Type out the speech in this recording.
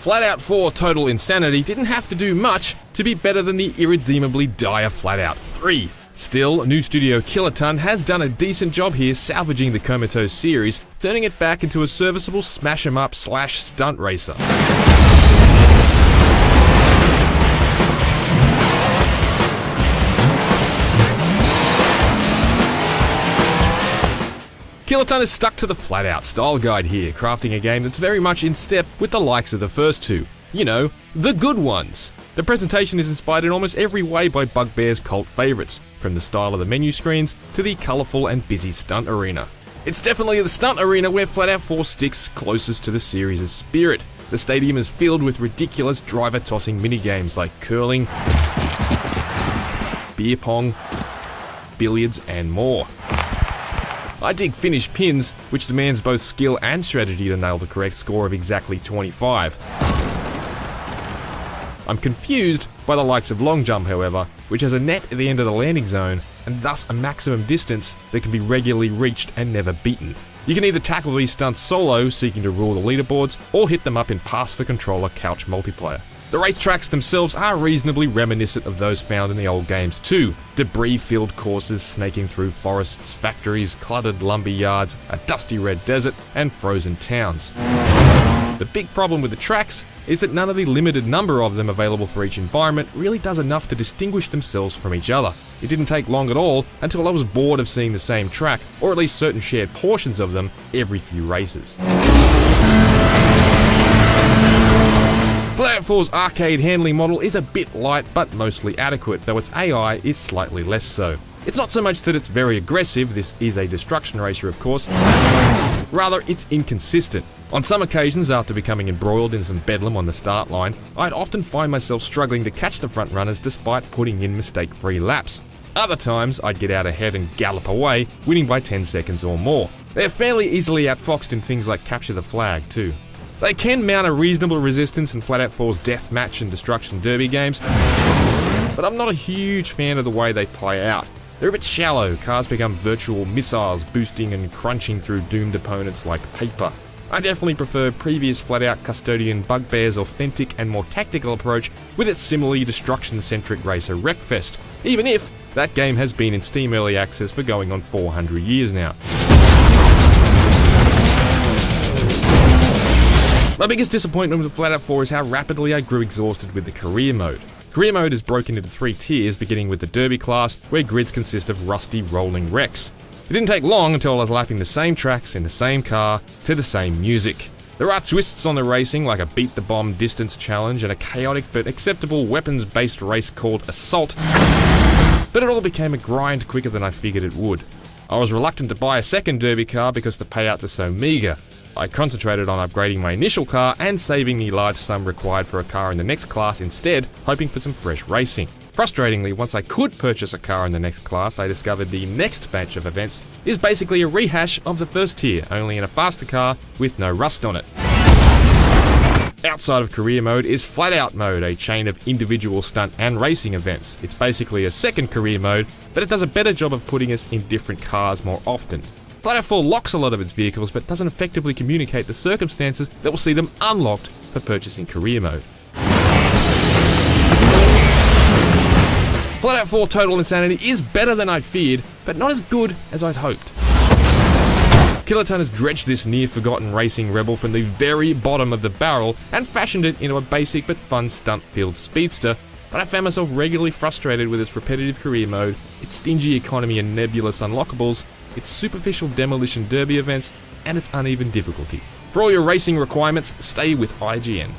FlatOut 4 Total Insanity didn't have to do much to be better than the irredeemably dire FlatOut 3. Still, new studio Kiloton has done a decent job here salvaging the Comatose series, turning it back into a serviceable smash-em-up / stunt racer. Kiloton is stuck to the FlatOut style guide here, crafting a game that's very much in step with the likes of the first two. You know, the good ones. The presentation is inspired in almost every way by Bugbear's cult favourites, from the style of the menu screens to the colourful and busy stunt arena. It's definitely the stunt arena where FlatOut 4 sticks closest to the series' spirit. The stadium is filled with ridiculous driver-tossing minigames like curling, beer pong, billiards and more. I dig finish pins, which demands both skill and strategy to nail the correct score of exactly 25. I'm confused by the likes of long jump, however, which has a net at the end of the landing zone, and thus a maximum distance that can be regularly reached and never beaten. You can either tackle these stunts solo, seeking to rule the leaderboards, or hit them up in pass-the-controller couch multiplayer. The racetracks themselves are reasonably reminiscent of those found in the old games too. Debris-filled courses snaking through forests, factories, cluttered lumber yards, a dusty red desert, and frozen towns. The big problem with the tracks is that none of the limited number of them available for each environment really does enough to distinguish themselves from each other. It didn't take long at all until I was bored of seeing the same track, or at least certain shared portions of them, every few races. FlatOut 4's arcade handling model is a bit light but mostly adequate, though its AI is slightly less so. It's not so much that it's very aggressive, this is a destruction racer of course, rather it's inconsistent. On some occasions, after becoming embroiled in some bedlam on the start line, I'd often find myself struggling to catch the front runners despite putting in mistake-free laps. Other times, I'd get out ahead and gallop away, winning by 10 seconds or more. They're fairly easily outfoxed in things like capture the flag too. They can mount a reasonable resistance in FlatOut 4's deathmatch and destruction derby games, but I'm not a huge fan of the way they play out. They're a bit shallow, cars become virtual missiles boosting and crunching through doomed opponents like paper. I definitely prefer previous FlatOut custodian Bugbear's authentic and more tactical approach with its similarly destruction-centric racer Wreckfest, even if that game has been in Steam Early Access for going on 400 years now. My biggest disappointment with FlatOut 4 is how rapidly I grew exhausted with the career mode. Career mode is broken into 3 tiers, beginning with the Derby class, where grids consist of rusty rolling wrecks. It didn't take long until I was lapping the same tracks in the same car to the same music. There are twists on the racing, like a beat the bomb distance challenge and a chaotic but acceptable weapons-based race called Assault, but it all became a grind quicker than I figured it would. I was reluctant to buy a second Derby car because the payouts are so meagre. I concentrated on upgrading my initial car and saving the large sum required for a car in the next class instead, hoping for some fresh racing. Frustratingly, once I could purchase a car in the next class, I discovered the next batch of events is basically a rehash of the first tier, only in a faster car with no rust on it. Outside of career mode is FlatOut mode, a chain of individual stunt and racing events. It's basically a second career mode, but it does a better job of putting us in different cars more often. FlatOut 4 locks a lot of its vehicles, but doesn't effectively communicate the circumstances that will see them unlocked for purchasing career mode. FlatOut 4 Total Insanity is better than I feared, but not as good as I'd hoped. Kiloton has dredged this near-forgotten racing rebel from the very bottom of the barrel and fashioned it into a basic but fun stunt-filled speedster, but I found myself regularly frustrated with its repetitive career mode, its stingy economy and nebulous unlockables, its superficial demolition derby events, and its uneven difficulty. For all your racing requirements, stay with IGN.